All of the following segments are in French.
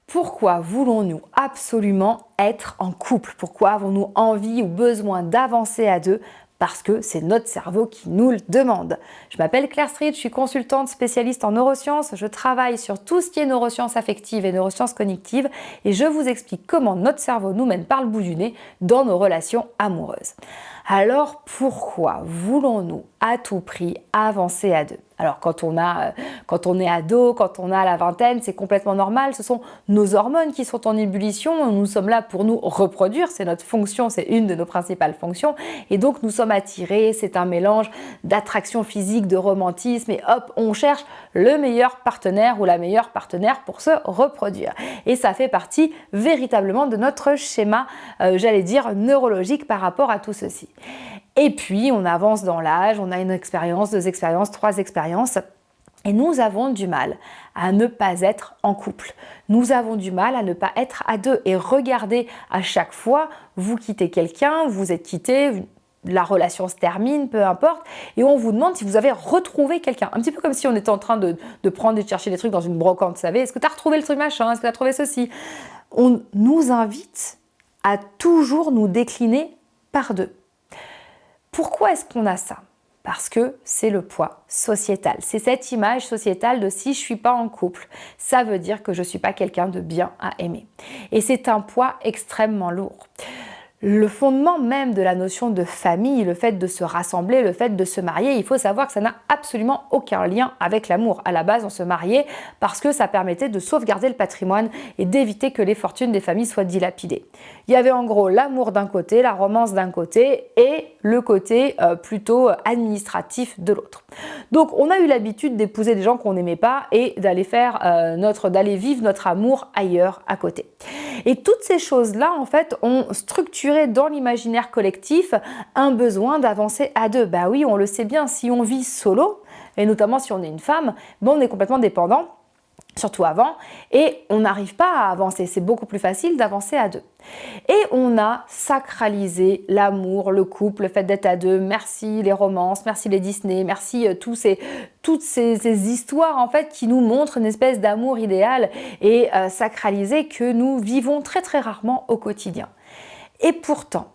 Pourquoi voulons-nous absolument être en couple? Pourquoi avons-nous envie ou besoin d'avancer à deux? Parce que c'est notre cerveau qui nous le demande. Je m'appelle Claire Street, je suis consultante spécialiste en neurosciences, je travaille sur tout ce qui est neurosciences affectives et neurosciences cognitives et je vous explique comment notre cerveau nous mène par le bout du nez dans nos relations amoureuses. Alors pourquoi voulons-nous à tout prix avancer à deux? Alors quand on est ado, quand on a la vingtaine, c'est complètement normal, ce sont nos hormones qui sont en ébullition, nous sommes là pour nous reproduire, c'est notre fonction, c'est une de nos principales fonctions, et donc nous sommes attirés, c'est un mélange d'attraction physique, de romantisme, et hop, on cherche le meilleur partenaire ou la meilleure partenaire pour se reproduire. Et ça fait partie véritablement de notre schéma, neurologique par rapport à tout ceci. Et puis, on avance dans l'âge, on a une expérience, 2 expériences, 3 expériences, et nous avons du mal à ne pas être en couple. Nous avons du mal à ne pas être à deux. Et regardez, à chaque fois, vous quittez quelqu'un, vous êtes quitté, la relation se termine, peu importe, et on vous demande si vous avez retrouvé quelqu'un. Un petit peu comme si on était en train de prendre et de chercher des trucs dans une brocante, vous savez, est-ce que tu as retrouvé le truc machin, est-ce que tu as trouvé ceci? On nous invite à toujours nous décliner par deux. Pourquoi est-ce qu'on a ça? Parce que c'est le poids sociétal. C'est cette image sociétale de si je ne suis pas en couple, ça veut dire que je ne suis pas quelqu'un de bien à aimer. Et c'est un poids extrêmement lourd. Le fondement même de la notion de famille, le fait de se rassembler, le fait de se marier, il faut savoir que ça n'a absolument aucun lien avec l'amour. À la base, on se mariait parce que ça permettait de sauvegarder le patrimoine et d'éviter que les fortunes des familles soient dilapidées. Il y avait en gros l'amour d'un côté, la romance d'un côté et le côté plutôt administratif de l'autre. Donc on a eu l'habitude d'épouser des gens qu'on n'aimait pas et d'aller vivre notre amour ailleurs à côté. Et toutes ces choses-là, en fait, ont structuré dans l'imaginaire collectif un besoin d'avancer à deux. Bah oui, on le sait bien, si on vit solo, et notamment si on est une femme, on est complètement dépendant, surtout avant, et on n'arrive pas à avancer. C'est beaucoup plus facile d'avancer à deux. Et on a sacralisé l'amour, le couple, le fait d'être à deux. Merci les romances, merci les Disney, merci toutes ces histoires en fait qui nous montrent une espèce d'amour idéal et sacralisé que nous vivons très très rarement au quotidien. Et pourtant,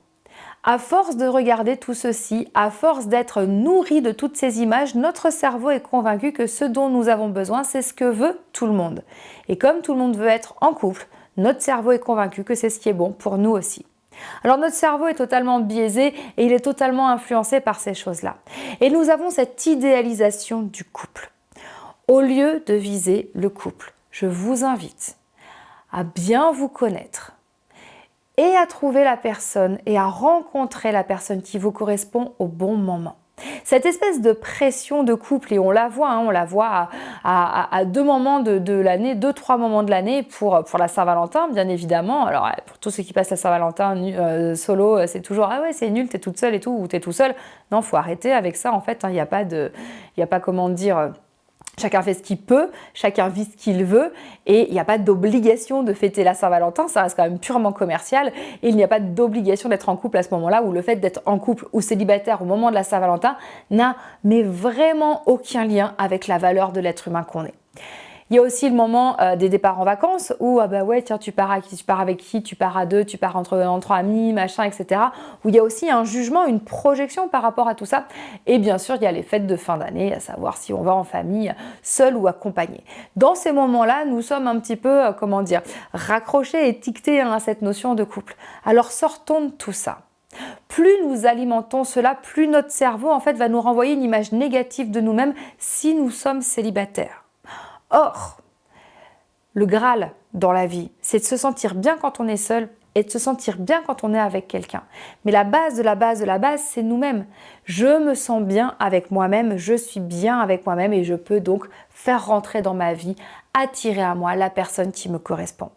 à force de regarder tout ceci, à force d'être nourri de toutes ces images, notre cerveau est convaincu que ce dont nous avons besoin, c'est ce que veut tout le monde. Et comme tout le monde veut être en couple, notre cerveau est convaincu que c'est ce qui est bon pour nous aussi. Alors notre cerveau est totalement biaisé et il est totalement influencé par ces choses-là. Et nous avons cette idéalisation du couple. Au lieu de viser le couple, je vous invite à bien vous connaître et à trouver la personne et à rencontrer la personne qui vous correspond au bon moment. Cette espèce de pression de couple, et on la voit à 2 moments de l'année, 2-3 moments de l'année pour la Saint-Valentin, bien évidemment. Alors, pour tous ceux qui passent la Saint-Valentin solo, c'est toujours « Ah ouais, c'est nul, t'es toute seule et tout » ou « T'es tout seul ». Non, faut arrêter avec ça, en fait. Il n'y a pas comment dire... Chacun fait ce qu'il peut, chacun vit ce qu'il veut et il n'y a pas d'obligation de fêter la Saint-Valentin, ça reste quand même purement commercial et il n'y a pas d'obligation d'être en couple à ce moment-là ou le fait d'être en couple ou célibataire au moment de la Saint-Valentin n'a mais vraiment aucun lien avec la valeur de l'être humain qu'on est. Il y a aussi le moment des départs en vacances où, ah bah ouais, tiens, tu pars avec qui, tu pars à deux, tu pars entre amis, machin, etc. Où il y a aussi un jugement, une projection par rapport à tout ça. Et bien sûr, il y a les fêtes de fin d'année, à savoir si on va en famille, seul ou accompagné. Dans ces moments-là, nous sommes un petit peu, raccrochés, étiquetés à cette notion de couple. Alors sortons de tout ça. Plus nous alimentons cela, plus notre cerveau en fait va nous renvoyer une image négative de nous-mêmes si nous sommes célibataires. Or, le Graal dans la vie, c'est de se sentir bien quand on est seul et de se sentir bien quand on est avec quelqu'un. Mais la base de la base de la base, c'est nous-mêmes. Je me sens bien avec moi-même, je suis bien avec moi-même et je peux donc faire rentrer dans ma vie, attirer à moi la personne qui me correspond.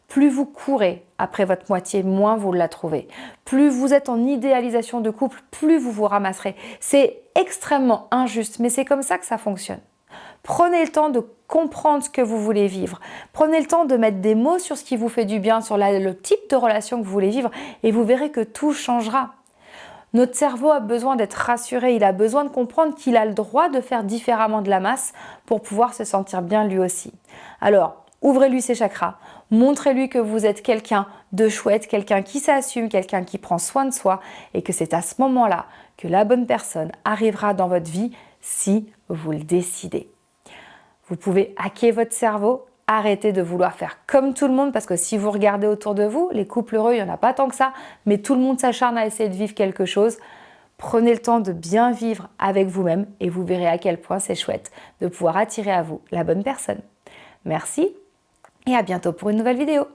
Plus vous courez après votre moitié, moins vous la trouvez. Plus vous êtes en idéalisation de couple, plus vous vous ramasserez. C'est extrêmement injuste, mais c'est comme ça que ça fonctionne. Prenez le temps de comprendre ce que vous voulez vivre. Prenez le temps de mettre des mots sur ce qui vous fait du bien, sur le type de relation que vous voulez vivre et vous verrez que tout changera. Notre cerveau a besoin d'être rassuré, il a besoin de comprendre qu'il a le droit de faire différemment de la masse pour pouvoir se sentir bien lui aussi. Alors, ouvrez-lui ses chakras, montrez-lui que vous êtes quelqu'un de chouette, quelqu'un qui s'assume, quelqu'un qui prend soin de soi et que c'est à ce moment-là que la bonne personne arrivera dans votre vie si vous le décidez. Vous pouvez hacker votre cerveau, arrêtez de vouloir faire comme tout le monde parce que si vous regardez autour de vous, les couples heureux, il n'y en a pas tant que ça, mais tout le monde s'acharne à essayer de vivre quelque chose. Prenez le temps de bien vivre avec vous-même et vous verrez à quel point c'est chouette de pouvoir attirer à vous la bonne personne. Merci et à bientôt pour une nouvelle vidéo.